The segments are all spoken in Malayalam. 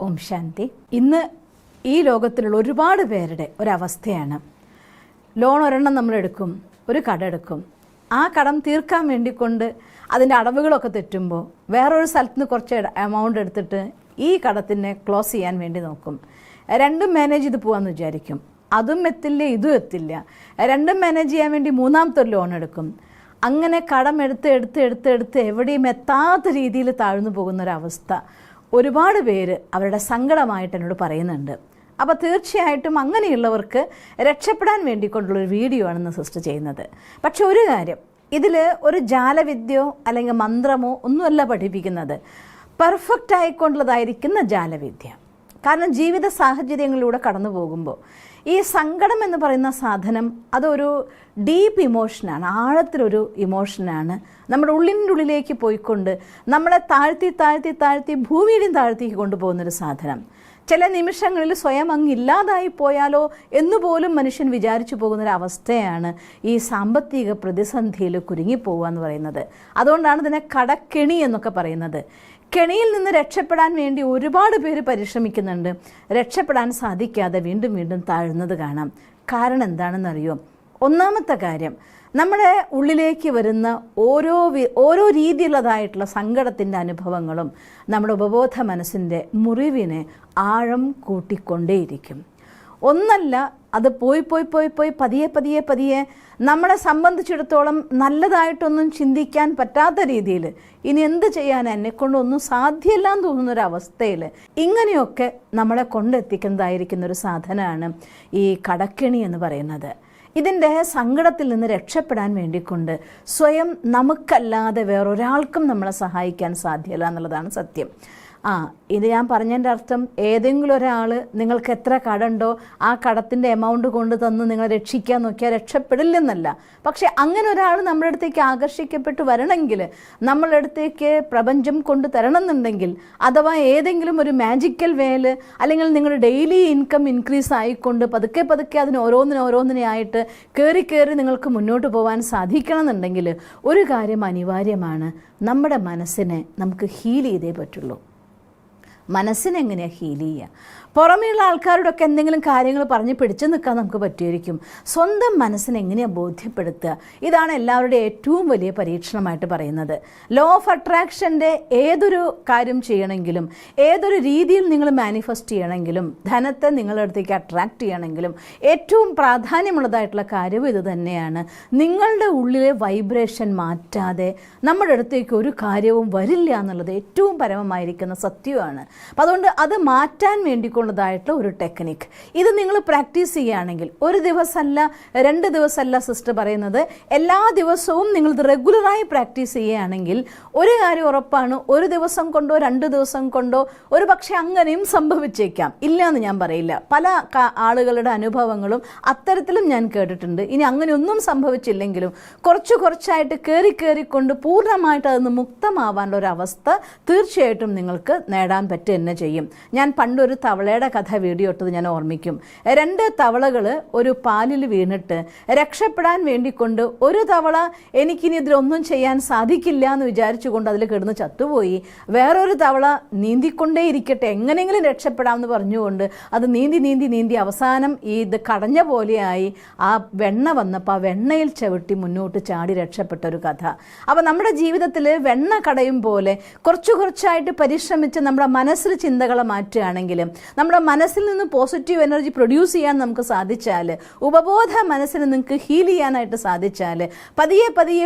ഓം ശാന്തി. ഇന്ന് ഈ ലോകത്തിലുള്ള ഒരുപാട് പേരുടെ ഒരവസ്ഥയാണ്, ലോൺ ഒരെണ്ണം നമ്മളെടുക്കും, ഒരു കട എടുക്കും, ആ കടം തീർക്കാൻ വേണ്ടിക്കൊണ്ട് അതിൻ്റെ അടവുകളൊക്കെ തെറ്റുമ്പോൾ വേറൊരു സ്ഥലത്ത് നിന്ന് കുറച്ച് എമൗണ്ട് എടുത്തിട്ട് ഈ കടത്തിനെ ക്ലോസ് ചെയ്യാൻ വേണ്ടി നോക്കും. രണ്ടും മാനേജ് ചെയ്ത് പോകാമെന്ന് വിചാരിക്കും, അതും എത്തില്ല ഇതും എത്തില്ല. രണ്ടും മാനേജ് ചെയ്യാൻ വേണ്ടി മൂന്നാമത്തെ ഒരു ലോൺ എടുക്കും. അങ്ങനെ കടം എടുത്ത് എവിടെയും എത്താത്ത രീതിയിൽ താഴ്ന്നു പോകുന്നൊരവസ്ഥ ഒരുപാട് പേര് അവരുടെ സങ്കടമായിട്ട് എന്നോട് പറയുന്നുണ്ട്. അപ്പോൾ തീർച്ചയായിട്ടും അങ്ങനെയുള്ളവർക്ക് രക്ഷപ്പെടാൻ വേണ്ടിക്കൊണ്ടുള്ളൊരു വീഡിയോ ആണെന്ന് സിസ്റ്റർ ചെയ്യുന്നത്. പക്ഷെ ഒരു കാര്യം, ഇതിൽ ഒരു ജാലവിദ്യയോ അല്ലെങ്കിൽ മന്ത്രമോ ഒന്നുമല്ല പഠിപ്പിക്കുന്നത്, പെർഫെക്റ്റ് ആയിക്കൊണ്ടുള്ളതായിരിക്കുന്ന ജാലവിദ്യ. കാരണം ജീവിത സാഹചര്യങ്ങളിലൂടെ കടന്നു പോകുമ്പോൾ ഈ സങ്കടം എന്ന് പറയുന്ന സാധനം അതൊരു ഡീപ്പ് ഇമോഷനാണ്, ആഴത്തിലൊരു ഇമോഷനാണ്. നമ്മുടെ ഉള്ളിൻ്റെ ഉള്ളിലേക്ക് പോയിക്കൊണ്ട് നമ്മളെ താഴ്ത്തി ഭൂമിയിലും താഴ്ത്തിക്ക് കൊണ്ടുപോകുന്നൊരു സാധനം. ചില നിമിഷങ്ങളിൽ സ്വയം അങ്ങ് ഇല്ലാതായി പോയാലോ എന്നുപോലും മനുഷ്യൻ വിചാരിച്ചു പോകുന്നൊരവസ്ഥയാണ് ഈ സാമ്പത്തിക പ്രതിസന്ധിയിൽ കുരുങ്ങിപ്പോവുക എന്ന് പറയുന്നത്. അതുകൊണ്ടാണ് ഇതിനെ കടക്കെണി എന്നൊക്കെ പറയുന്നത്. കെണിയിൽ നിന്ന് രക്ഷപ്പെടാൻ വേണ്ടി ഒരുപാട് പേര് പരിശ്രമിക്കുന്നുണ്ട്, രക്ഷപ്പെടാൻ സാധിക്കാതെ വീണ്ടും വീണ്ടും താഴുന്നത് കാണാം. കാരണം എന്താണെന്നറിയോ? ഒന്നാമത്തെ കാര്യം, നമ്മുടെ ഉള്ളിലേക്ക് വരുന്ന ഓരോ രീതിയിലുള്ളതായിട്ടുള്ള സങ്കടത്തിൻ്റെ അനുഭവങ്ങളും നമ്മുടെ ഉപബോധ മനസ്സിൻ്റെ മുറിവിനെ ആഴം കൂട്ടിക്കൊണ്ടേയിരിക്കും. ഒന്നല്ല, അത് പോയി പതിയെ നമ്മളെ സംബന്ധിച്ചിടത്തോളം നല്ലതായിട്ടൊന്നും ചിന്തിക്കാൻ പറ്റാത്ത രീതിയിൽ ഇനി എന്ത് ചെയ്യാൻ എന്നെക്കൊണ്ടൊന്നും സാധ്യമല്ലാന്ന് തോന്നുന്നൊരവസ്ഥയിൽ ഇങ്ങനെയൊക്കെ നമ്മളെ കൊണ്ടെത്തിക്കുന്നതായിരിക്കുന്നൊരു സാധനമാണ് ഈ കടക്കെണി എന്ന് പറയുന്നത്. ഇതിൻ്റെ സങ്കടത്തിൽ നിന്ന് രക്ഷപ്പെടാൻ വേണ്ടിക്കൊണ്ട് സ്വയം നമുക്കല്ലാതെ വേറൊരാൾക്കും നമ്മളെ സഹായിക്കാൻ സാധ്യമല്ല എന്നുള്ളതാണ് സത്യം. ഇത് ഞാൻ പറഞ്ഞതിൻ്റെ അർത്ഥം, ഏതെങ്കിലും ഒരാൾ നിങ്ങൾക്ക് എത്ര കടമുണ്ടോ ആ കടത്തിൻ്റെ എമൗണ്ട് കൊണ്ട് തന്ന് നിങ്ങളെ രക്ഷിക്കാൻ നോക്കിയാൽ രക്ഷപ്പെടില്ലെന്നല്ല. പക്ഷേ അങ്ങനെ ഒരാൾ നമ്മുടെ അടുത്തേക്ക് ആകർഷിക്കപ്പെട്ട് വരണമെങ്കിൽ, നമ്മളുടെ അടുത്തേക്ക് പ്രപഞ്ചം കൊണ്ട് തരണം എന്നുണ്ടെങ്കിൽ, അഥവാ ഏതെങ്കിലും ഒരു മാജിക്കൽ വേല് അല്ലെങ്കിൽ നിങ്ങളുടെ ഡെയിലി ഇൻകം ഇൻക്രീസ് ആയിക്കൊണ്ട് പതുക്കെ അതിന് ഓരോന്നിനായിട്ട് കയറി നിങ്ങൾക്ക് മുന്നോട്ട് പോകാൻ സാധിക്കണം എന്നുണ്ടെങ്കിൽ ഒരു കാര്യം അനിവാര്യമാണ്, നമ്മുടെ മനസ്സിനെ നമുക്ക് ഹീൽ ചെയ്തേ പറ്റുള്ളൂ. മനസ്സിനെങ്ങനെയാണ് ഹീൽ ചെയ്യുക? പുറമേയുള്ള ആൾക്കാരോടൊക്കെ എന്തെങ്കിലും കാര്യങ്ങൾ പറഞ്ഞ് പിടിച്ചു നിൽക്കാൻ നമുക്ക് പറ്റുമായിരിക്കും. സ്വന്തം മനസ്സിനെ എങ്ങനെയാണ് ബോധ്യപ്പെടുത്തുക? ഇതാണ് എല്ലാവരുടെയും ഏറ്റവും വലിയ പരീക്ഷണമായിട്ട് പറയുന്നത്. ലോ ഓഫ് അട്രാക്ഷൻ്റെ ഏതൊരു കാര്യം ചെയ്യണമെങ്കിലും, ഏതൊരു രീതിയിൽ നിങ്ങൾ മാനിഫെസ്റ്റ് ചെയ്യണമെങ്കിലും, ധനത്തെ നിങ്ങളുടെ അടുത്തേക്ക് അട്രാക്റ്റ് ചെയ്യണമെങ്കിലും ഏറ്റവും പ്രാധാന്യമുള്ളതായിട്ടുള്ള കാര്യവും ഇത് തന്നെയാണ്. നിങ്ങളുടെ ഉള്ളിലെ വൈബ്രേഷൻ മാറ്റാതെ നമ്മുടെ അടുത്തേക്ക് ഒരു കാര്യവും വരില്ല എന്നുള്ളത് ഏറ്റവും പരമമായിരിക്കുന്ന സത്യമാണ്. അപ്പം അതുകൊണ്ട് അത് മാറ്റാൻ വേണ്ടിക്കൊണ്ടതായിട്ടുള്ള ഒരു ടെക്നിക്ക് ഇത് നിങ്ങൾ പ്രാക്ടീസ് ചെയ്യുകയാണെങ്കിൽ, ഒരു ദിവസമല്ല 2 ദിവസമല്ല സിസ്റ്റർ പറയുന്നത്, എല്ലാ ദിവസവും നിങ്ങളിത് റെഗുലറായി പ്രാക്ടീസ് ചെയ്യുകയാണെങ്കിൽ ഒരു കാര്യം ഉറപ്പാണ്, ഒരു ദിവസം കൊണ്ടോ 2 ദിവസം കൊണ്ടോ ഒരു പക്ഷേ അങ്ങനെയും സംഭവിച്ചേക്കാം, ഇല്ല എന്ന് ഞാൻ പറയില്ല. പല ആളുകളുടെ അനുഭവങ്ങളും അത്തരത്തിലും ഞാൻ കേട്ടിട്ടുണ്ട്. ഇനി അങ്ങനെയൊന്നും സംഭവിച്ചില്ലെങ്കിലും കുറച്ചായിട്ട് കയറിക്കൊണ്ട് പൂർണ്ണമായിട്ട് അതൊന്ന് മുക്തമാവാനുള്ള ഒരു അവസ്ഥ തീർച്ചയായിട്ടും നിങ്ങൾക്ക് നേടാൻ പറ്റും തന്നെ ചെയ്യും. ഞാൻ പണ്ടൊരു തവളയുടെ കഥ വീഡിയോ ഇട്ടത് ഞാൻ ഓർമ്മിക്കും. 2 തവളകൾ ഒരു പാലിൽ വീണിട്ട് രക്ഷപ്പെടാൻ വേണ്ടിക്കൊണ്ട് ഒരു തവള എനിക്കിനി ഇതിലൊന്നും ചെയ്യാൻ സാധിക്കില്ല എന്ന് വിചാരിച്ചുകൊണ്ട് അതിൽ കിടന്ന് ചത്തുപോയി. വേറൊരു തവള നീന്തിക്കൊണ്ടേ ഇരിക്കട്ടെ, എങ്ങനെയെങ്കിലും രക്ഷപ്പെടാമെന്ന് പറഞ്ഞുകൊണ്ട് അത് നീന്തി അവസാനം ഇത് കടഞ്ഞ പോലെയായി ആ വെണ്ണ വന്നപ്പോൾ ആ വെണ്ണയിൽ ചവിട്ടി മുന്നോട്ട് ചാടി രക്ഷപ്പെട്ട ഒരു കഥ. അപ്പോൾ നമ്മുടെ ജീവിതത്തിൽ വെണ്ണ കടയും പോലെ കുറച്ചായിട്ട് പരിശ്രമിച്ച് നമ്മുടെ മനസ്സിൽ ചിന്തകളെ മാറ്റുകയാണെങ്കിലും, നമ്മുടെ മനസ്സിൽ നിന്ന് പോസിറ്റീവ് എനർജി പ്രൊഡ്യൂസ് ചെയ്യാൻ നമുക്ക് സാധിച്ചാൽ, ഉപബോധ മനസ്സിനെ നിങ്ങൾക്ക് ഹീൽ ചെയ്യാനായിട്ട് സാധിച്ചാൽ, പതിയെ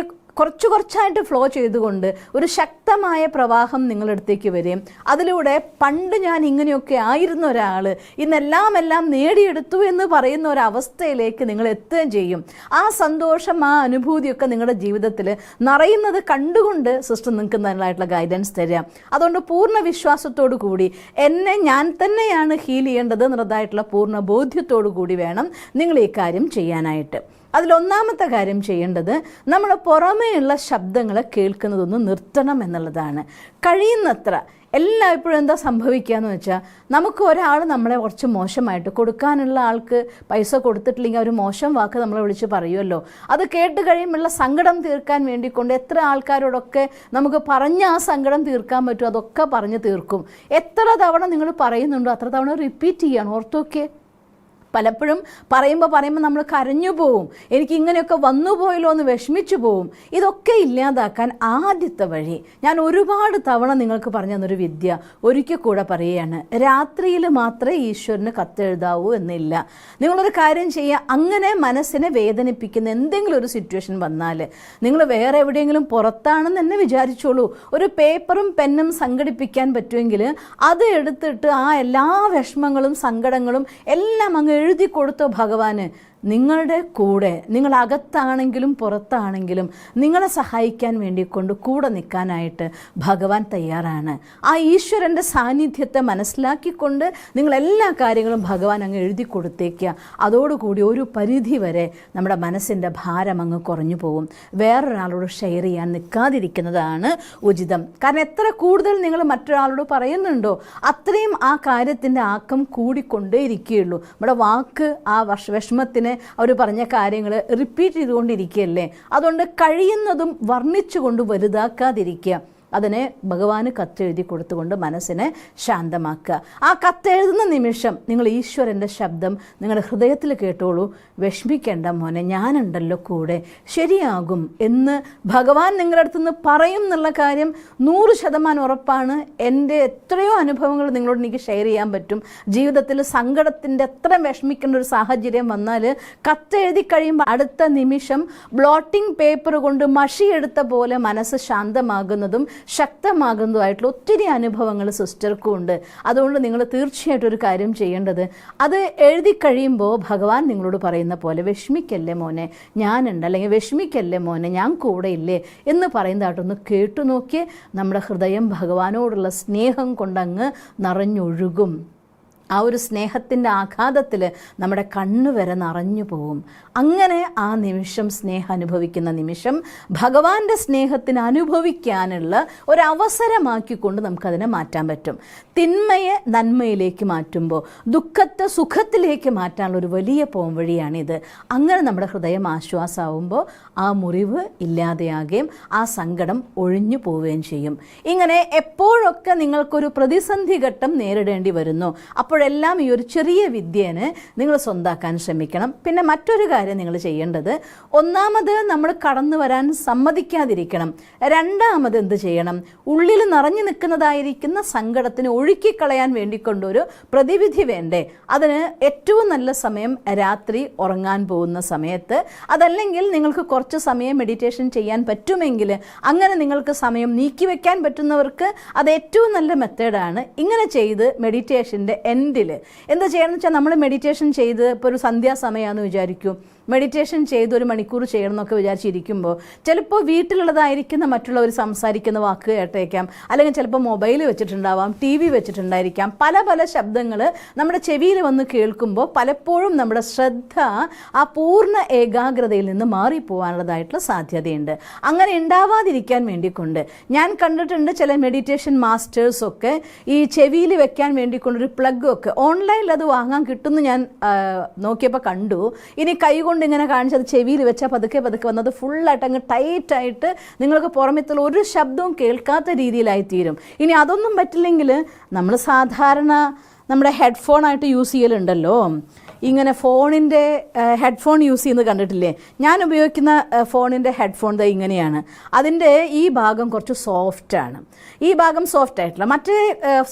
കുറച്ചായിട്ട് ഫ്ലോ ചെയ്തുകൊണ്ട് ഒരു ശക്തമായ പ്രവാഹം നിങ്ങളുടെ അടുത്തേക്ക് വരും. അതിലൂടെ പണ്ട് ഞാൻ ഇങ്ങനെയൊക്കെ ആയിരുന്ന ഒരാൾ ഇന്നെല്ലാം നേടിയെടുത്തു എന്ന് പറയുന്ന ഒരവസ്ഥയിലേക്ക് നിങ്ങൾ എത്തുകയും ചെയ്യും. ആ സന്തോഷം, ആ അനുഭൂതിയൊക്കെ നിങ്ങളുടെ ജീവിതത്തിൽ നിറയുന്നത് കണ്ടുകൊണ്ട് സിസ്റ്റർ നിങ്ങൾക്ക് നല്ലതായിട്ടുള്ള ഗൈഡൻസ് തരിക. അതുകൊണ്ട് പൂർണ്ണ വിശ്വാസത്തോടു കൂടി എന്നെ ഞാൻ തന്നെയാണ് ഹീൽ ചെയ്യേണ്ടത് എന്നുള്ളതായിട്ടുള്ള പൂർണ്ണ ബോധ്യത്തോടു കൂടി വേണം നിങ്ങൾ ഈ കാര്യം ചെയ്യാനായിട്ട്. അതിലൊന്നാമത്തെ കാര്യം ചെയ്യേണ്ടത്, നമ്മൾ പുറമേയുള്ള ശബ്ദങ്ങളെ കേൾക്കുന്നതൊന്ന് നിർത്തണം എന്നുള്ളതാണ്. കഴിയുന്നത്ര എല്ലായ്പ്പോഴും എന്താ സംഭവിക്കുക എന്ന് വെച്ചാൽ, നമുക്ക് ഒരാൾ നമ്മളെ കുറച്ച് മോശമായിട്ട്, കൊടുക്കാനുള്ള ആൾക്ക് പൈസ കൊടുത്തിട്ടില്ലെങ്കിൽ അവർ മോശം വാക്ക് നമ്മളെ വിളിച്ച് പറയുമല്ലോ, അത് കേട്ട് കഴിയുമ്പോഴുള്ള സങ്കടം തീർക്കാൻ വേണ്ടിക്കൊണ്ട് എത്ര ആൾക്കാരോടൊക്കെ നമുക്ക് പറഞ്ഞ് ആ സങ്കടം തീർക്കാൻ പറ്റും, അതൊക്കെ പറഞ്ഞ് തീർക്കും. എത്ര തവണ നിങ്ങൾ പറയുന്നുണ്ടോ അത്ര തവണ റിപ്പീറ്റ് ചെയ്യണം. ഓർത്തോക്കെ, പലപ്പോഴും പറയുമ്പോൾ നമ്മൾ കരഞ്ഞു പോവും, എനിക്ക് ഇങ്ങനെയൊക്കെ വന്നു പോയല്ലോ എന്ന് വിഷമിച്ചു പോവും. ഇതൊക്കെ ഇല്ലാതാക്കാൻ ആദ്യത്തെ വഴി ഞാൻ ഒരുപാട് തവണ നിങ്ങൾക്ക് പറഞ്ഞു തന്നൊരു വിദ്യ ഒരിക്കൽ കൂടെ പറയുകയാണ്. രാത്രിയിൽ മാത്രമേ ഈശ്വരന് കത്തെഴുതാവൂ എന്നില്ല. നിങ്ങളൊരു കാര്യം ചെയ്യുക, അങ്ങനെ മനസ്സിനെ വേദനിപ്പിക്കുന്ന എന്തെങ്കിലും ഒരു സിറ്റുവേഷൻ വന്നാൽ നിങ്ങൾ വേറെ എവിടെയെങ്കിലും പുറത്താണെന്ന് തന്നെ വിചാരിച്ചോളൂ, ഒരു പേപ്പറും പെന്നും സംഘടിപ്പിക്കാൻ പറ്റുമെങ്കിൽ അത് എടുത്തിട്ട് ആ എല്ലാ വിഷമങ്ങളും സങ്കടങ്ങളും എല്ലാം അങ്ങ് എഴുതി കൊടുത്തോ ഭഗവാന്. നിങ്ങളുടെ കൂടെ, നിങ്ങൾ അകത്താണെങ്കിലും പുറത്താണെങ്കിലും നിങ്ങളെ സഹായിക്കാൻ വേണ്ടി കൊണ്ട് കൂടെ നിൽക്കാനായിട്ട് ഭഗവാൻ തയ്യാറാണ്. ആ ഈശ്വരൻ്റെ സാന്നിധ്യത്തെ മനസ്സിലാക്കിക്കൊണ്ട് നിങ്ങളെല്ലാ കാര്യങ്ങളും ഭഗവാൻ അങ്ങ് എഴുതി കൊടുത്തേക്കുക. അതോടുകൂടി ഒരു പരിധി വരെ നമ്മുടെ മനസ്സിൻ്റെ ഭാരം അങ്ങ് കുറഞ്ഞു പോകും. വേറൊരാളോട് ഷെയർ ചെയ്യാൻ നിൽക്കാതിരിക്കുന്നതാണ് ഉചിതം. കാരണം എത്ര കൂടുതൽ നിങ്ങൾ മറ്റൊരാളോട് പറയുന്നുണ്ടോ അത്രയും ആ കാര്യത്തിൻ്റെ ആക്കം കൂടിക്കൊണ്ടേയിരിക്കുകയുള്ളൂ. നമ്മുടെ വാക്ക് ആ വിഷമത്തിന് അവർ പറഞ്ഞ കാര്യങ്ങൾ റിപ്പീറ്റ് ചെയ്തുകൊണ്ടിരിക്കുകയല്ലേ. അതുകൊണ്ട് കഴിയുന്നതും വർണ്ണിച്ചുകൊണ്ട് വലുതാക്കാതിരിക്കുക. അതിനെ ഭഗവാന് കത്തെഴുതി കൊടുത്തുകൊണ്ട് മനസ്സിനെ ശാന്തമാക്കുക. ആ കത്തെഴുതുന്ന നിമിഷം നിങ്ങൾ ഈശ്വരൻ്റെ ശബ്ദം നിങ്ങളുടെ ഹൃദയത്തിൽ കേട്ടോളൂ. വിഷമിക്കേണ്ട മോനെ, ഞാനുണ്ടല്ലോ കൂടെ, ശരിയാകും എന്ന് ഭഗവാൻ നിങ്ങളുടെ അടുത്തുനിന്ന് പറയും എന്നുള്ള കാര്യം 100% ഉറപ്പാണ്. എൻ്റെ എത്രയോ അനുഭവങ്ങൾ നിങ്ങളോട് എനിക്ക് ഷെയർ ചെയ്യാൻ പറ്റും. ജീവിതത്തിൽ സങ്കടത്തിൻ്റെ എത്ര വിഷമിക്കേണ്ട ഒരു സാഹചര്യം വന്നാൽ കത്തെഴുതി കഴിയുമ്പോൾ അടുത്ത നിമിഷം ബ്ലോട്ടിംഗ് പേപ്പർ കൊണ്ട് മഷിയെടുത്ത പോലെ മനസ്സ് ശാന്തമാകുന്നതും ശക്തമാകുന്നതുമായിട്ടുള്ള ഒത്തിരി അനുഭവങ്ങൾ സിസ്റ്റർക്കും ഉണ്ട്. അതുകൊണ്ട് നിങ്ങൾ തീർച്ചയായിട്ടും ഒരു കാര്യം ചെയ്യേണ്ടത്, അത് എഴുതി കഴിയുമ്പോൾ ഭഗവാൻ നിങ്ങളോട് പറയുന്ന പോലെ വിഷമിക്കല്ലേ മോനെ ഞാനുണ്ട്, അല്ലെങ്കിൽ വിഷമിക്കല്ലേ മോനെ ഞാൻ കൂടെ ഇല്ലേ എന്ന് പറയുന്നതായിട്ടൊന്ന് കേട്ടു നോക്കിയേ. നമ്മുടെ ഹൃദയം ഭഗവാനോടുള്ള സ്നേഹം കൊണ്ടങ്ങ് നിറഞ്ഞൊഴുകും. ആ ഒരു സ്നേഹത്തിൻ്റെ ആഘാതത്തിൽ നമ്മുടെ കണ്ണ് വരെ നിറഞ്ഞു പോവും. അങ്ങനെ ആ നിമിഷം സ്നേഹം അനുഭവിക്കുന്ന നിമിഷം ഭഗവാന്റെ സ്നേഹത്തിന് അനുഭവിക്കാനുള്ള ഒരവസരമാക്കിക്കൊണ്ട് നമുക്കതിനെ മാറ്റാൻ പറ്റും. തിന്മയെ നന്മയിലേക്ക് മാറ്റുമ്പോൾ ദുഃഖത്തെ സുഖത്തിലേക്ക് മാറ്റാനുള്ള ഒരു വലിയ പോംവഴിയാണിത്. അങ്ങനെ നമ്മുടെ ഹൃദയം ആശ്വാസമാവുമ്പോൾ ആ മുറിവ് ഇല്ലാതെയാകുകയും ആ സങ്കടം ഒഴിഞ്ഞു പോവുകയും ചെയ്യും. ഇങ്ങനെ എപ്പോഴൊക്കെ നിങ്ങൾക്കൊരു പ്രതിസന്ധി ഘട്ടം നേരിടേണ്ടി വരുന്നു അപ്പോഴെല്ലാം ഈ ഒരു ചെറിയ വിദ്യേനെ നിങ്ങൾ സ്വന്താക്കാൻ ശ്രമിക്കണം. പിന്നെ മറ്റൊരു കാര്യം നിങ്ങൾ ചെയ്യേണ്ടത്, ഒന്നാമത് നമ്മൾ കടന്നു വരാൻ സമ്മതിക്കാതിരിക്കണം. രണ്ടാമത് എന്ത് ചെയ്യണം, ഉള്ളിൽ നിറഞ്ഞു നിൽക്കുന്നതായിരിക്കുന്ന സങ്കടത്തിന് ഒഴുക്കിക്കളയാൻ വേണ്ടിക്കൊണ്ടൊരു പ്രതിവിധി വേണ്ടേ. അതിന് ഏറ്റവും നല്ല സമയം രാത്രി ഉറങ്ങാൻ പോകുന്ന സമയത്ത്, അതല്ലെങ്കിൽ നിങ്ങൾക്ക് കുറച്ച് സമയം മെഡിറ്റേഷൻ ചെയ്യാൻ പറ്റുമെങ്കിൽ അങ്ങനെ നിങ്ങൾക്ക് സമയം നീക്കിവെക്കാൻ പറ്റുന്നവർക്ക് അത് ഏറ്റവും നല്ല മെത്തേഡാണ്. ഇങ്ങനെ ചെയ്ത് മെഡിറ്റേഷൻ്റെ എൻഡിൽ എന്താ ചെയ്യണമെന്ന് വെച്ചാൽ, നമ്മൾ മെഡിറ്റേഷൻ ചെയ്ത് ഇപ്പോൾ ഒരു സന്ധ്യാസമയമാണെന്ന് വിചാരിക്കും, മെഡിറ്റേഷൻ ചെയ്ത് 1 മണിക്കൂർ ചെയ്യണം എന്നൊക്കെ വിചാരിച്ചിരിക്കുമ്പോൾ ചിലപ്പോൾ വീട്ടിലുള്ളതായിരിക്കുന്ന മറ്റുള്ളവർ സംസാരിക്കുന്ന വാക്ക് കേട്ടേക്കാം, അല്ലെങ്കിൽ ചിലപ്പോൾ മൊബൈൽ വെച്ചിട്ടുണ്ടാവാം, TV വെച്ചിട്ടുണ്ടായിരിക്കാം. പല പല ശബ്ദങ്ങൾ നമ്മുടെ ചെവിയിൽ വന്ന് കേൾക്കുമ്പോൾ പലപ്പോഴും നമ്മുടെ ശ്രദ്ധ ആ പൂർണ്ണ ഏകാഗ്രതയിൽ നിന്ന് മാറിപ്പോവാനുള്ളതായിട്ടുള്ള സാധ്യതയുണ്ട്. അങ്ങനെ ഉണ്ടാവാതിരിക്കാൻ വേണ്ടിക്കൊണ്ട് ഞാൻ കണ്ടിട്ടുണ്ട് ചില മെഡിറ്റേഷൻ മാസ്റ്റേഴ്സൊക്കെ ഈ ചെവിയിൽ വെക്കാൻ വേണ്ടിക്കൊണ്ടൊരു പ്ലഗൊക്കെ ഓൺലൈനിൽ അത് വാങ്ങാൻ കിട്ടുമെന്ന് ഞാൻ നോക്കിയപ്പോൾ കണ്ടു. ഇനി കൈകൊണ്ട് ഇങ്ങനെ കാണിച്ചത് ചെവിയിൽ വെച്ചാൽ പതുക്കെ പതുക്കെ വന്നത് ഫുള്ളായിട്ട് അങ്ങ് ടൈറ്റായിട്ട് നിങ്ങൾക്ക് പുറമെത്തുള്ള ഒരു ശബ്ദവും കേൾക്കാത്ത രീതിയിലായിത്തീരും. ഇനി അതൊന്നും പറ്റില്ലെങ്കിൽ നമ്മൾ സാധാരണ നമ്മുടെ ഹെഡ്ഫോണായിട്ട് യൂസ് ചെയ്യലുണ്ടല്ലോ, ഇങ്ങനെ ഫോണിൻ്റെ ഹെഡ്ഫോൺ യൂസ് ചെയ്യുന്നത് കണ്ടിട്ടില്ലേ? ഞാൻ ഉപയോഗിക്കുന്ന ഫോണിൻ്റെ ഹെഡ്ഫോൺ ഇങ്ങനെയാണ്. അതിൻ്റെ ഈ ഭാഗം കുറച്ച് സോഫ്റ്റാണ്, ഈ ഭാഗം സോഫ്റ്റ് ആയിട്ടില്ല. മറ്റേ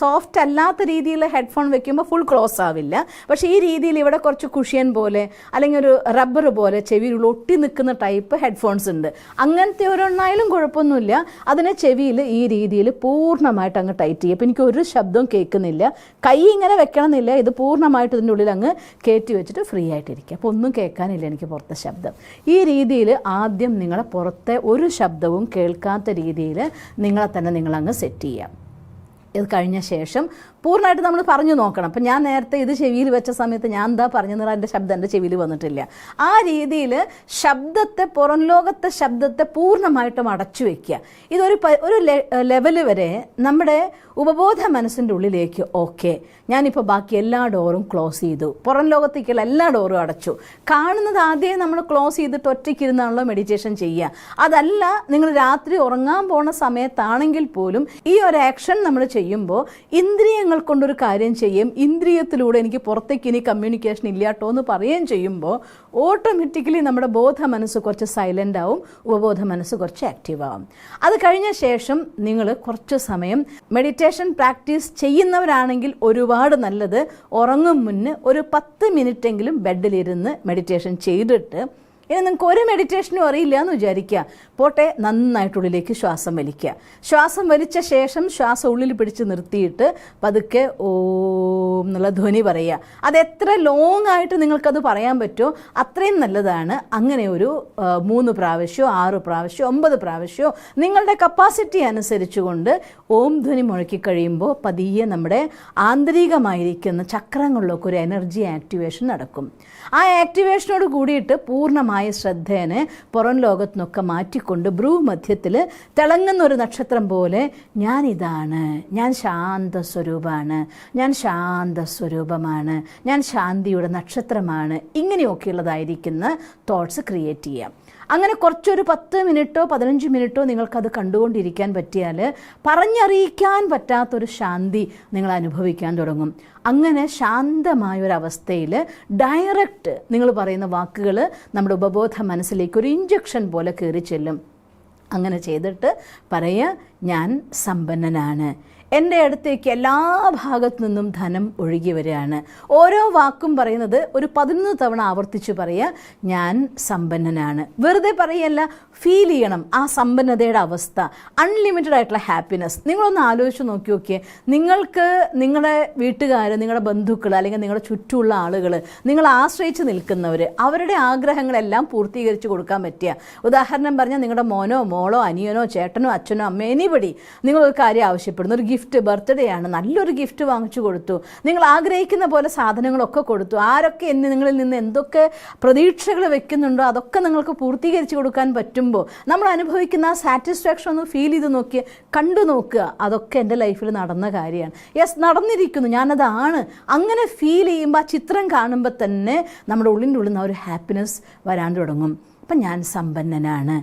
സോഫ്റ്റ് അല്ലാത്ത രീതിയിൽ ഹെഡ്ഫോൺ വെക്കുമ്പോൾ ഫുൾ ക്ലോസ് ആവില്ല. പക്ഷേ ഈ രീതിയിൽ ഇവിടെ കുറച്ച് കുഷ്യൻ പോലെ അല്ലെങ്കിൽ ഒരു റബ്ബർ പോലെ ചെവിയിൽ ഒട്ടി നിൽക്കുന്ന ടൈപ്പ് ഹെഡ്ഫോൺസ് ഉണ്ട്. അങ്ങനത്തെ ഒരെണ്ണായാലും കുഴപ്പമൊന്നുമില്ല. അതിനെ ചെവിയിൽ ഈ രീതിയിൽ പൂർണ്ണമായിട്ട് അങ്ങ് ടൈറ്റ് ചെയ്യുക. അപ്പോൾ എനിക്ക് ഒരു ശബ്ദവും കേൾക്കുന്നില്ല. കൈ ഇങ്ങനെ വെക്കണമെന്നില്ല, ഇത് പൂർണ്ണമായിട്ട് ഇതിൻ്റെ ഉള്ളിൽ അങ്ങ് കയറ്റി വെച്ചിട്ട് ഫ്രീ ആയിട്ടിരിക്കുക. അപ്പോൾ ഒന്നും കേൾക്കാനില്ല എനിക്ക് പുറത്തെ ശബ്ദം. ഈ രീതിയിൽ ആദ്യം നിങ്ങളെ പുറത്തെ ഒരു ശബ്ദവും കേൾക്കാത്ത രീതിയിൽ നിങ്ങളെ തന്നെ നിങ്ങളങ്ങ് സെറ്റ് ചെയ്യാം. ഇത് കഴിഞ്ഞ ശേഷം പൂർണ്ണമായിട്ട് നമ്മൾ പറഞ്ഞു നോക്കണം. അപ്പം ഞാൻ നേരത്തെ ഇത് ചെവിയിൽ വെച്ച സമയത്ത് ഞാൻ എന്താ പറഞ്ഞെന്നാൽ എൻ്റെ ശബ്ദം എൻ്റെ ചെവിയിൽ വന്നിട്ടില്ല. ആ രീതിയിൽ ശബ്ദത്തെ, പുറം ലോകത്തെ ശബ്ദത്തെ പൂർണ്ണമായിട്ടും അടച്ചു വയ്ക്കുക. ഒരു ലെവല് വരെ നമ്മുടെ ഉപബോധ മനസ്സിൻ്റെ ഉള്ളിലേക്ക് ഓക്കെ, ഞാനിപ്പോൾ ബാക്കി എല്ലാ ഡോറും ക്ലോസ് ചെയ്തു, പുറം ലോകത്തേക്കുള്ള എല്ലാ ഡോറും അടച്ചു. കാണുന്നത് ആദ്യം നമ്മൾ ക്ലോസ് ചെയ്തിട്ട് ഒറ്റയ്ക്കിരുന്നാണല്ലോ മെഡിറ്റേഷൻ ചെയ്യുക. അതല്ല, നിങ്ങൾ രാത്രി ഉറങ്ങാൻ പോണ സമയത്താണെങ്കിൽ പോലും ഈ ഒരു ആക്ഷൻ നമ്മൾ ചെയ്യുമ്പോൾ ഇന്ദ്രിയങ്ങൾ കൊണ്ടൊരു കാര്യം ചെയ്യും, ഇന്ദ്രിയത്തിലൂടെ എനിക്ക് പുറത്തേക്ക് ഇനി കമ്മ്യൂണിക്കേഷൻ ഇല്ലാട്ടോ എന്ന് പറയുകയും ചെയ്യുമ്പോൾ ഓട്ടോമാറ്റിക്കലി നമ്മുടെ ബോധ മനസ്സ് കുറച്ച് സൈലൻ്റ് ആവും, ഉപബോധ മനസ്സ് കുറച്ച് ആക്റ്റീവ് ആവും. അത് കഴിഞ്ഞ ശേഷം നിങ്ങൾ കുറച്ച് സമയം മെഡിറ്റേഷൻ പ്രാക്ടീസ് ചെയ്യുന്നവരാണെങ്കിൽ ഒരുപാട് നല്ലത്, ഉറങ്ങും മുന്നേ ഒരു 10 മിനിറ്റെങ്കിലും ബെഡിലിരുന്ന് മെഡിറ്റേഷൻ ചെയ്തിട്ട്, ഇനി നിങ്ങൾക്ക് ഒരു മെഡിറ്റേഷനും അറിയില്ല എന്ന് വിചാരിക്കുക, പോട്ടെ, നന്നായിട്ടുള്ളിലേക്ക് ശ്വാസം വലിക്കുക. ശ്വാസം വലിച്ച ശേഷം ശ്വാസം ഉള്ളിൽ പിടിച്ച് നിർത്തിയിട്ട് പതുക്കെ ഓം എന്നുള്ള ധ്വനി പറയുക. അത് എത്ര ലോങ് ആയിട്ട് നിങ്ങൾക്കത് പറയാൻ പറ്റുമോ അത്രയും നല്ലതാണ്. അങ്ങനെ ഒരു 3 പ്രാവശ്യമോ 6 പ്രാവശ്യമോ 9 പ്രാവശ്യമോ നിങ്ങളുടെ കപ്പാസിറ്റി അനുസരിച്ചുകൊണ്ട് ഓം ധ്വനി മുഴക്കി കഴിയുമ്പോൾ പതിയെ നമ്മുടെ ആന്തരികമായിരിക്കുന്ന ചക്രങ്ങളിലൊക്കെ ഒരു എനർജി ആക്ടിവേഷൻ നടക്കും. ആ ആക്ടിവേഷനോട് കൂടിയിട്ട് പൂർണ്ണമായ ശ്രദ്ധേനെ പുറം ലോകത്തിനൊക്കെ മാറ്റിക്കൊണ്ട് ഭ്രൂമധ്യത്തിൽ തിളങ്ങുന്ന ഒരു നക്ഷത്രം പോലെ ഞാനിതാണ്, ഞാൻ ശാന്തസ്വരൂപമാണ്, ഞാൻ ശാന്തസ്വരൂപമാണ്, ഞാൻ ശാന്തിയുടെ നക്ഷത്രമാണ്, ഇങ്ങനെയൊക്കെയുള്ളതായിരിക്കുന്ന തോട്ട്സ് ക്രിയേറ്റ് ചെയ്യാം. അങ്ങനെ കുറച്ചൊരു 10 മിനിറ്റോ 15 മിനിറ്റോ നിങ്ങൾക്കത് കണ്ടുകൊണ്ടിരിക്കാൻ പറ്റിയാൽ പറഞ്ഞറിയിക്കാൻ പറ്റാത്തൊരു ശാന്തി നിങ്ങൾ അനുഭവിക്കാൻ തുടങ്ങും. അങ്ങനെ ശാന്തമായൊരവസ്ഥയിൽ ഡയറക്റ്റ് നിങ്ങൾ പറയുന്ന വാക്കുകൾ നമ്മുടെ ഉപബോധ മനസ്സിലേക്ക് ഒരു ഇഞ്ചക്ഷൻ പോലെ കയറി ചെല്ലും. അങ്ങനെ ചെയ്തിട്ട് പറയുക, ഞാൻ സമ്പന്നനാണ്, എൻ്റെ അടുത്തേക്ക് എല്ലാ ഭാഗത്തു നിന്നും ധനം ഒഴുകി വരികയാണ്. ഓരോ വാക്കും പറയുന്നത് ഒരു 11 തവണ ആവർത്തിച്ച് പറയുക, ഞാൻ സമ്പന്നനാണ്. വെറുതെ പറയല്ല, ഫീൽ ചെയ്യണം ആ സമ്പന്നതയുടെ അവസ്ഥ, അൺലിമിറ്റഡ് ആയിട്ടുള്ള ഹാപ്പിനെസ്. നിങ്ങളൊന്ന് ആലോചിച്ച് നോക്കിയേ, നിങ്ങൾക്ക് നിങ്ങളുടെ വീട്ടുകാർ, നിങ്ങളുടെ ബന്ധുക്കൾ, അല്ലെങ്കിൽ നിങ്ങളുടെ ചുറ്റുമുള്ള ആളുകൾ, നിങ്ങൾ ആശ്രയിച്ച് നിൽക്കുന്നവർ, അവരുടെ ആഗ്രഹങ്ങളെല്ലാം പൂർത്തീകരിച്ച് കൊടുക്കാൻ പറ്റുക. ഉദാഹരണം പറഞ്ഞാൽ നിങ്ങളുടെ മോനോ മോളോ അനിയനോ ചേട്ടനോ അച്ഛനോ അമ്മയോ എനിബഡി നിങ്ങളൊരു കാര്യം ആവശ്യപ്പെടുന്നു, ഒരു ഗിഫ്റ്റ്, ബർത്ത്ഡേ ആണ്, നല്ലൊരു ഗിഫ്റ്റ് വാങ്ങിച്ചു കൊടുത്തു, നിങ്ങൾ ആഗ്രഹിക്കുന്ന പോലെ സാധനങ്ങളൊക്കെ കൊടുത്തു, ആരൊക്കെ നിങ്ങളിൽ നിന്ന് എന്തൊക്കെ പ്രതീക്ഷകൾ വെക്കുന്നുണ്ടോ അതൊക്കെ നിങ്ങൾക്ക് പൂർത്തീകരിച്ച് കൊടുക്കാൻ പറ്റുമ്പോൾ നമ്മൾ അനുഭവിക്കുന്ന ആ സാറ്റിസ്ഫാക്ഷൻ ഒന്ന് ഫീൽ ചെയ്ത് നോക്കിയ, കണ്ടു നോക്കുക, അതൊക്കെ എൻ്റെ ലൈഫിൽ നടന്ന കാര്യമാണ്, യെസ് നടന്നിരിക്കുന്നു, ഞാനതാണ്. അങ്ങനെ ഫീൽ ചെയ്യുമ്പോൾ ആ ചിത്രം കാണുമ്പോൾ തന്നെ നമ്മുടെ ഉള്ളിൻ്റെ ഉള്ളിൽ നിന്ന് ആ ഒരു ഹാപ്പിനെസ് വരാൻ തുടങ്ങും. അപ്പം ഞാൻ സമ്പന്നനാണ്.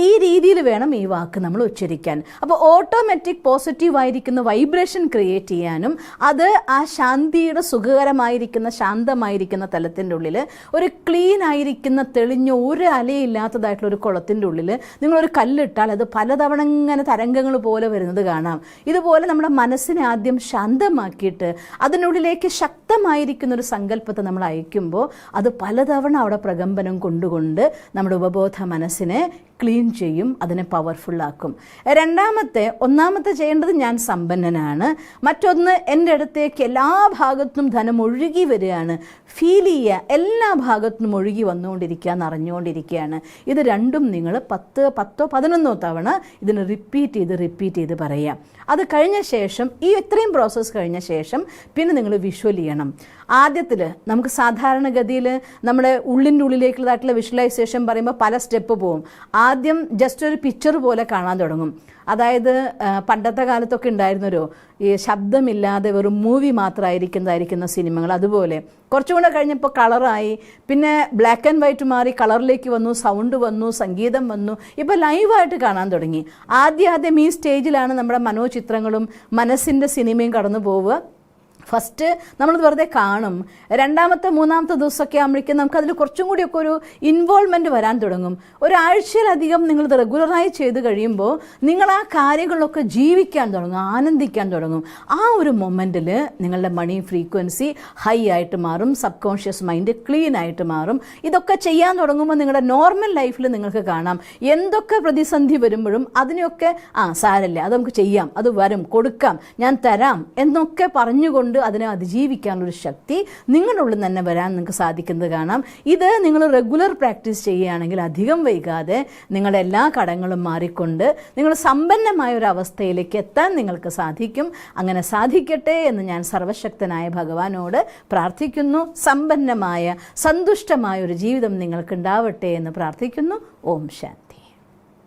ഈ രീതിയിൽ വേണം ഈ വാക്ക് നമ്മൾ ഉച്ചരിക്കാൻ. അപ്പോൾ ഓട്ടോമാറ്റിക് പോസിറ്റീവായിരിക്കുന്ന വൈബ്രേഷൻ ക്രിയേറ്റ് ചെയ്യാനും അത് ആ ശാന്തിയുടെ സുഖകരമായിരിക്കുന്ന ശാന്തമായിരിക്കുന്ന തലത്തിൻ്റെ ഉള്ളിൽ ഒരു ക്ലീൻ ആയിരിക്കുന്ന തെളിഞ്ഞ ഒരു അലയില്ലാത്തതായിട്ടുള്ള ഒരു കുളത്തിൻ്റെ ഉള്ളിൽ നിങ്ങളൊരു കല്ലിട്ടാൽ അത് പലതവണ ഇങ്ങനെ തരംഗങ്ങൾ പോലെ വരുന്നത് കാണാം. ഇതുപോലെ നമ്മുടെ മനസ്സിനെ ആദ്യം ശാന്തമാക്കിയിട്ട് അതിനുള്ളിലേക്ക് ശക്തമായിരിക്കുന്ന ഒരു സങ്കല്പത്തെ നമ്മൾ അയക്കുമ്പോൾ അത് പലതവണ അവിടെ പ്രകമ്പനം കൊണ്ടുകൊണ്ട് നമ്മുടെ ഉപബോധ മനസ്സിനെ ക്ലീൻ ചെയ്യും, അതിനെ പവർഫുള്ളാക്കും. ഒന്നാമത്തെ ചെയ്യേണ്ടത് ഞാൻ സമ്പന്നനാണ്. മറ്റൊന്ന്, എൻ്റെ അടുത്തേക്ക് എല്ലാ ഭാഗത്തും ധനം ഒഴുകി വരികയാണ്. ഫീൽ ചെയ്യുക, എല്ലാ ഭാഗത്തും ഒഴുകി വന്നുകൊണ്ടിരിക്കുക, നിറഞ്ഞുകൊണ്ടിരിക്കുകയാണ്. ഇത് രണ്ടും നിങ്ങൾ 10, 11 തവണ ഇതിന് റിപ്പീറ്റ് ചെയ്ത് പറയുക. അത് കഴിഞ്ഞ ശേഷം, ഈ ഇത്രയും പ്രോസസ്സ് കഴിഞ്ഞ ശേഷം പിന്നെ നിങ്ങൾ വിഷ്വൽ ചെയ്യണം. ആദ്യത്തിൽ നമുക്ക് സാധാരണഗതിയിൽ നമ്മുടെ ഉള്ളിൻ്റെ ഉള്ളിലേക്കുള്ളതായിട്ടുള്ള വിഷ്വലൈസേഷൻ പറയുമ്പോൾ പല സ്റ്റെപ്പ് പോവും. ആദ്യം ജസ്റ്റ് ഒരു പിക്ചർ പോലെ കാണാൻ തുടങ്ങും. അതായത് പണ്ടത്തെ കാലത്തൊക്കെ ഉണ്ടായിരുന്നൊരു ഈ ശബ്ദമില്ലാതെ വെറും മൂവി മാത്രമായിരിക്കുന്നതായിരിക്കുന്ന സിനിമകൾ, അതുപോലെ കുറച്ചും കൂടെ കഴിഞ്ഞപ്പോൾ കളറായി, പിന്നെ ബ്ലാക്ക് ആൻഡ് വൈറ്റ് മാറി കളറിലേക്ക് വന്നു, സൗണ്ട് വന്നു, സംഗീതം വന്നു, ഇപ്പോൾ ലൈവായിട്ട് കാണാൻ തുടങ്ങി. ആദ്യം ഈ സ്റ്റേജിലാണ് നമ്മുടെ മനോചിത്രങ്ങളും മനസ്സിൻ്റെ സിനിമയും കടന്നു പോവുക. ഫസ്റ്റ് നമ്മളത് വെറുതെ കാണും. രണ്ടാമത്തെ 3-ാമത്തെ ദിവസമൊക്കെ ആകുമ്പോഴേക്കും നമുക്കതിൽ കുറച്ചും കൂടിയൊക്കെ ഒരു ഇൻവോൾവ്മെൻറ്റ് വരാൻ തുടങ്ങും. ഒരാഴ്ചയിലധികം നിങ്ങളിത് റെഗുലറായി ചെയ്ത് കഴിയുമ്പോൾ നിങ്ങൾ ആ കാര്യങ്ങളൊക്കെ ജീവിക്കാൻ തുടങ്ങും, ആനന്ദിക്കാൻ തുടങ്ങും. ആ ഒരു മൊമെൻറ്റിൽ നിങ്ങളുടെ മണി ഫ്രീക്വൻസി ഹൈ ആയിട്ട് മാറും, സബ് കോൺഷ്യസ് മൈൻഡ് ക്ലീൻ ആയിട്ട് മാറും. ഇതൊക്കെ ചെയ്യാൻ തുടങ്ങുമ്പോൾ നിങ്ങളുടെ നോർമൽ ലൈഫിൽ നിങ്ങൾക്ക് കാണാം എന്തൊക്കെ പ്രതിസന്ധി വരുമ്പോഴും അതിനെയൊക്കെ സാരല്ല, അത് നമുക്ക് ചെയ്യാം, അത് വരും, കൊടുക്കാം, ഞാൻ തരാം എന്നൊക്കെ പറഞ്ഞുകൊണ്ട് അതിനെ അതിജീവിക്കാനുള്ളൊരു ശക്തി നിങ്ങളുടെ ഉള്ളിൽ തന്നെ വരാൻ നിങ്ങൾക്ക് സാധിക്കുന്നത് കാണാം. ഇത് നിങ്ങൾ റെഗുലർ പ്രാക്ടീസ് ചെയ്യുകയാണെങ്കിൽ അധികം വൈകാതെ നിങ്ങളുടെ എല്ലാ കടങ്ങളും മാറിക്കൊണ്ട് നിങ്ങൾ സമ്പന്നമായ ഒരു അവസ്ഥയിലേക്ക് എത്താൻ നിങ്ങൾക്ക് സാധിക്കും. അങ്ങനെ സാധിക്കട്ടെ എന്ന് ഞാൻ സർവശക്തനായ ഭഗവാനോട് പ്രാർത്ഥിക്കുന്നു. സമ്പന്നമായ സന്തുഷ്ടമായ ഒരു ജീവിതം നിങ്ങൾക്കുണ്ടാവട്ടെ എന്ന് പ്രാർത്ഥിക്കുന്നു. ഓം ശാന്തി.